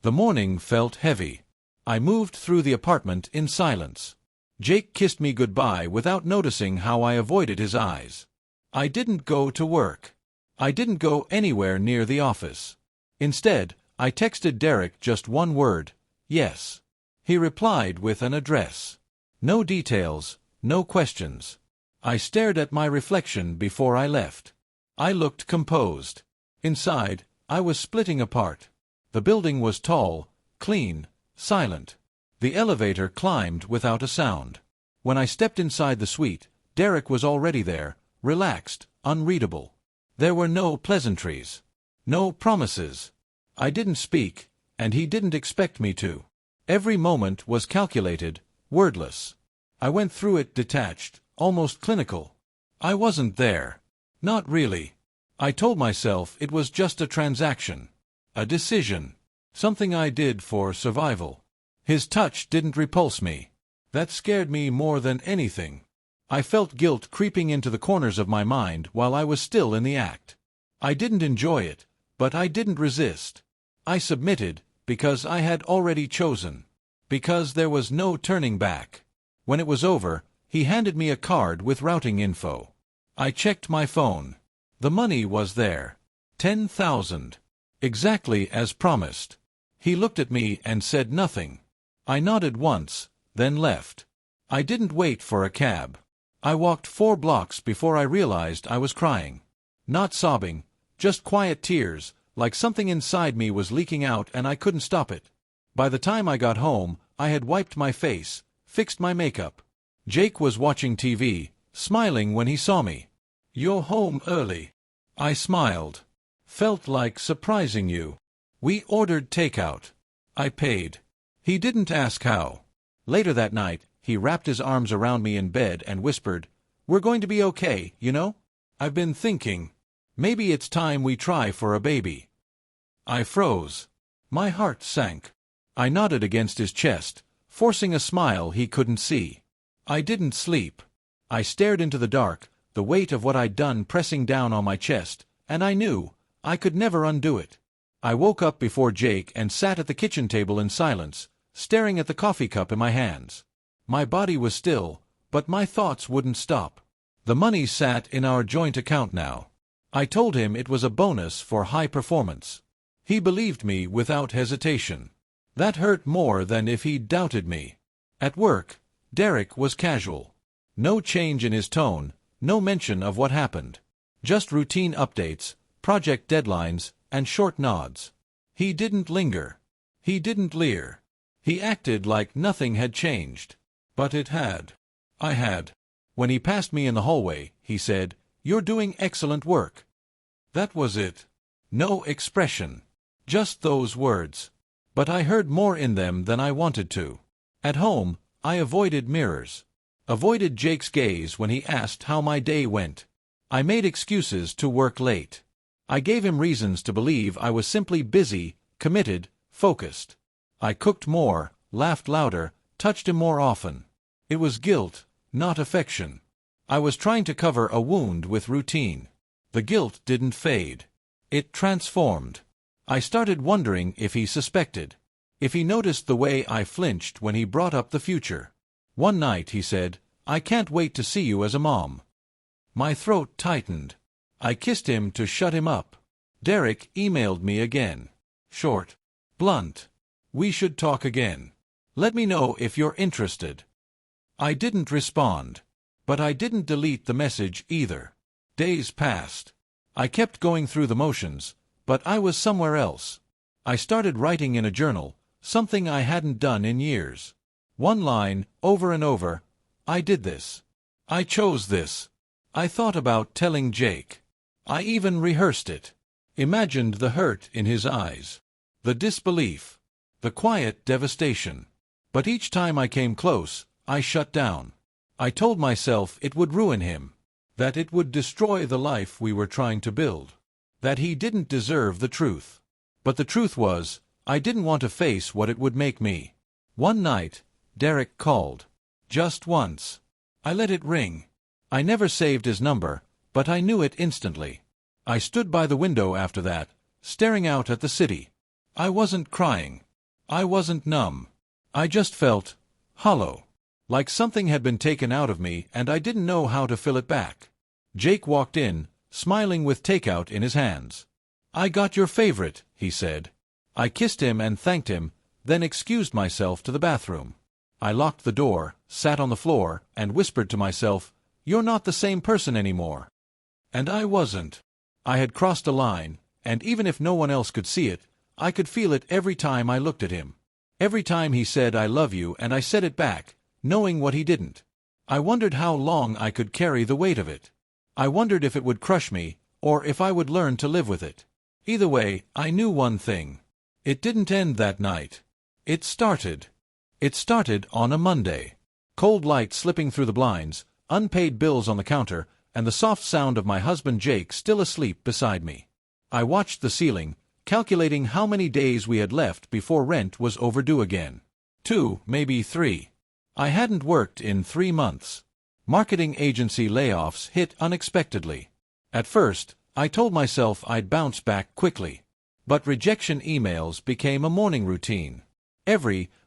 The morning felt heavy. I moved through the apartment in silence. Jake kissed me goodbye without noticing how I avoided his eyes. I didn't go to work. I didn't go anywhere near the office. Instead, I texted Derek just one word, yes. He replied with an address. No details, no questions. I stared at my reflection before I left. I looked composed. Inside, I was splitting apart. The building was tall, clean, silent. The elevator climbed without a sound. When I stepped inside the suite, Derek was already there, relaxed, unreadable. There were no pleasantries. No promises. I didn't speak, and he didn't expect me to. Every moment was calculated, wordless. I went through it detached, almost clinical. I wasn't there. Not really. I told myself it was just a transaction. A decision. Something I did for survival. His touch didn't repulse me. That scared me more than anything. I felt guilt creeping into the corners of my mind while I was still in the act. I didn't enjoy it, but I didn't resist. I submitted, because I had already chosen. Because there was no turning back. When it was over, he handed me a card with routing info. I checked my phone. The money was there. 10,000. Exactly as promised. He looked at me and said nothing. I nodded once, then left. I didn't wait for a cab. I walked 4 blocks before I realized I was crying. Not sobbing, just quiet tears, like something inside me was leaking out and I couldn't stop it. By the time I got home, I had wiped my face, fixed my makeup. Jake was watching TV, smiling when he saw me. "You're home early." I smiled. "Felt like surprising you." We ordered takeout. I paid. He didn't ask how. Later that night, he wrapped his arms around me in bed and whispered, "We're going to be okay, you know? I've been thinking. Maybe it's time we try for a baby." I froze. My heart sank. I nodded against his chest, forcing a smile he couldn't see. I didn't sleep. I stared into the dark, the weight of what I'd done pressing down on my chest, and I knew I could never undo it. I woke up before Jake and sat at the kitchen table in silence, staring at the coffee cup in my hands. My body was still, but my thoughts wouldn't stop. The money sat in our joint account now. I told him it was a bonus for high performance. He believed me without hesitation. That hurt more than if he'd doubted me. At work, Derek was casual. No change in his tone, no mention of what happened. Just routine updates, project deadlines, and short nods. He didn't linger. He didn't leer. He acted like nothing had changed. But it had. I had. When he passed me in the hallway, he said, "You're doing excellent work." That was it. No expression. Just those words. But I heard more in them than I wanted to. At home, I avoided mirrors. Avoided Jake's gaze when he asked how my day went. I made excuses to work late. I gave him reasons to believe I was simply busy, committed, focused. I cooked more, laughed louder, touched him more often. It was guilt, not affection. I was trying to cover a wound with routine. The guilt didn't fade. It transformed. I started wondering if he suspected. If he noticed the way I flinched when he brought up the future. One night he said, "I can't wait to see you as a mom." My throat tightened. I kissed him to shut him up. Derek emailed me again. Short. Blunt. "We should talk again. Let me know if you're interested." I didn't respond. But I didn't delete the message either. Days passed. I kept going through the motions, but I was somewhere else. I started writing in a journal, something I hadn't done in years. One line, over and over, "I did this. I chose this." I thought about telling Jake. I even rehearsed it. Imagined the hurt in his eyes. The disbelief. The quiet devastation. But each time I came close, I shut down. I told myself it would ruin him. That it would destroy the life we were trying to build. That he didn't deserve the truth. But the truth was, I didn't want to face what it would make me. One night, Derek called. Just once. I let it ring. I never saved his number, but I knew it instantly. I stood by the window after that, staring out at the city. I wasn't crying. I wasn't numb. I just felt hollow. Like something had been taken out of me and I didn't know how to fill it back. Jake walked in, smiling with takeout in his hands. "I got your favorite," he said. I kissed him and thanked him, then excused myself to the bathroom. I locked the door, sat on the floor, and whispered to myself, "You're not the same person anymore." And I wasn't. I had crossed a line, and even if no one else could see it, I could feel it every time I looked at him. Every time he said "I love you" and I said it back, knowing what he didn't. I wondered how long I could carry the weight of it. I wondered if it would crush me, or if I would learn to live with it. Either way, I knew one thing. It didn't end that night. It started. It started on a Monday. Cold light slipping through the blinds, unpaid bills on the counter, and the soft sound of my husband Jake still asleep beside me. I watched the ceiling, calculating how many days we had left before rent was overdue again. 2, maybe 3. I hadn't worked in 3 months. Marketing agency layoffs hit unexpectedly. At first, I told myself I'd bounce back quickly. But rejection emails became a morning routine.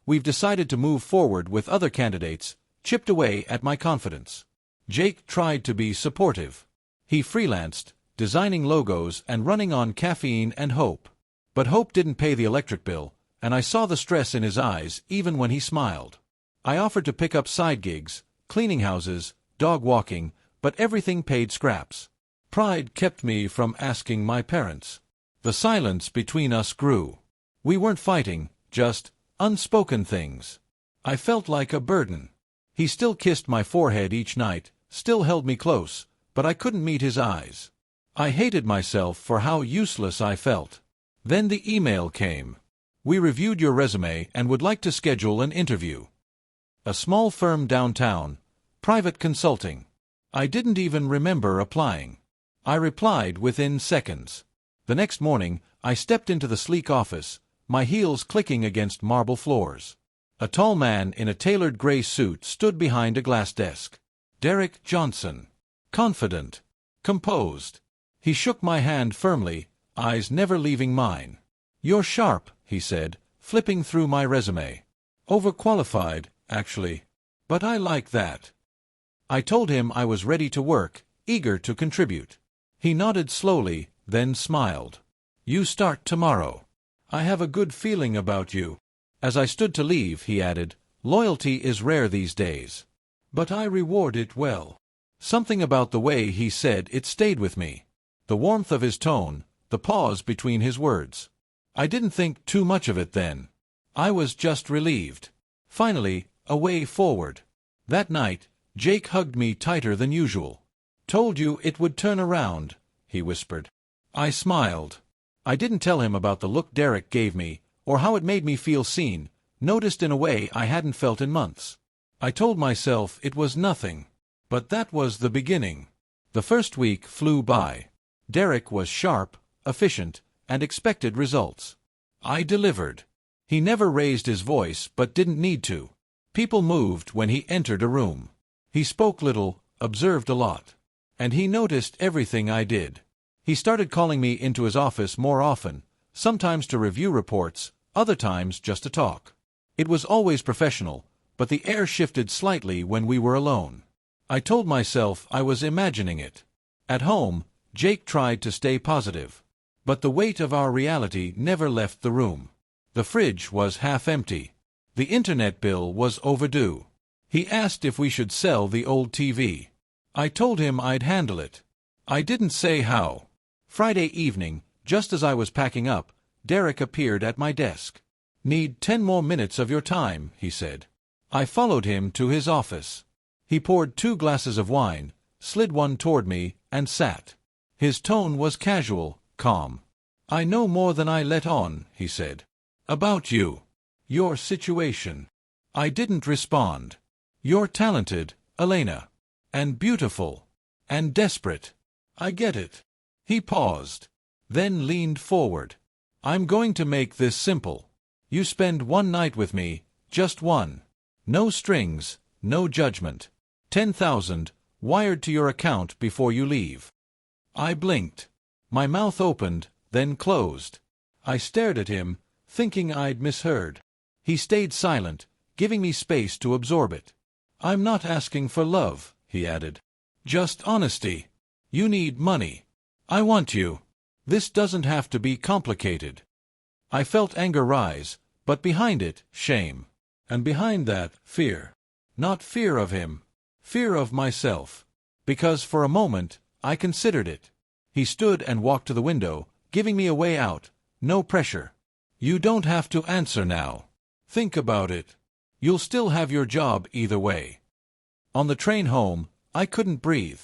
We've decided to move forward with other candidates, chipped away at my confidence. Jake tried to be supportive. He freelanced, designing logos and running on caffeine and hope. But hope didn't pay the electric bill, and I saw the stress in his eyes even when he smiled. I offered to pick up side gigs, cleaning houses, dog walking, but everything paid scraps. Pride kept me from asking my parents. The silence between us grew. We weren't fighting, just unspoken things. I felt like a burden. He still kissed my forehead each night, still held me close, but I couldn't meet his eyes. I hated myself for how useless I felt. Then the email came. "We reviewed your resume and would like to schedule an interview." A small firm downtown, private consulting. I didn't even remember applying. I replied within seconds. The next morning, I stepped into the sleek office, my heels clicking against marble floors. A tall man in a tailored gray suit stood behind a glass desk. Derek Johnson. Confident. Composed. He shook my hand firmly, eyes never leaving mine. "You're sharp," he said, flipping through my resume. "Overqualified, actually. But I like that." I told him I was ready to work, eager to contribute. He nodded slowly, then smiled. "You start tomorrow. I have a good feeling about you." As I stood to leave, he added, "Loyalty is rare these days. But I reward it well." Something about the way he said it stayed with me. The warmth of his tone, the pause between his words. I didn't think too much of it then. I was just relieved. Finally, a way forward. That night, Jake hugged me tighter than usual. "Told you it would turn around," he whispered. I smiled. I didn't tell him about the look Derek gave me, or how it made me feel seen, noticed in a way I hadn't felt in months. I told myself it was nothing. But that was the beginning. The first week flew by. Derek was sharp, efficient, and expected results. I delivered. He never raised his voice but didn't need to. People moved when he entered a room. He spoke little, observed a lot. And he noticed everything I did. He started calling me into his office more often, sometimes to review reports, other times just to talk. It was always professional, but the air shifted slightly when we were alone. I told myself I was imagining it. At home, Jake tried to stay positive. But the weight of our reality never left the room. The fridge was half empty. The internet bill was overdue. He asked if we should sell the old TV. I told him I'd handle it. I didn't say how. Friday evening, just as I was packing up, Derek appeared at my desk. "Need 10 more minutes of your time," he said. I followed him to his office. He poured 2 glasses of wine, slid one toward me, and sat. His tone was casual, calm. "I know more than I let on," he said. "About you. Your situation." I didn't respond. "You're talented, Elena. And beautiful. And desperate. I get it." He paused. Then leaned forward. "I'm going to make this simple. You spend one night with me, just one. No strings, no judgment. 10,000, wired to your account before you leave." I blinked. My mouth opened, then closed. I stared at him, thinking I'd misheard. He stayed silent, giving me space to absorb it. "I'm not asking for love," he added. "Just honesty. You need money. I want you. This doesn't have to be complicated." I felt anger rise, but behind it, shame. And behind that, fear. Not fear of him. Fear of myself. Because for a moment, I considered it. He stood and walked to the window, giving me a way out. No pressure. "You don't have to answer now. Think about it. You'll still have your job either way." On the train home, I couldn't breathe.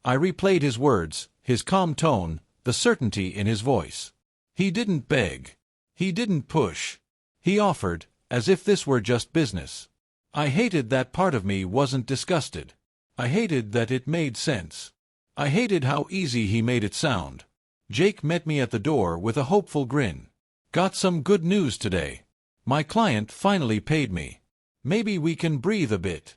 I replayed his words, his calm tone, the certainty in his voice. He didn't beg. He didn't push. He offered, as if this were just business. I hated that part of me wasn't disgusted. I hated that it made sense. I hated how easy he made it sound. Jake met me at the door with a hopeful grin. "Got some good news today. My client finally paid me. Maybe we can breathe a bit."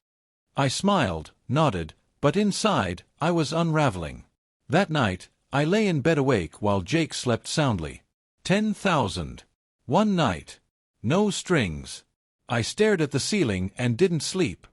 I smiled, nodded, but inside, I was unraveling. That night, I lay in bed awake while Jake slept soundly. 10,000. One night. No strings. I stared at the ceiling and didn't sleep.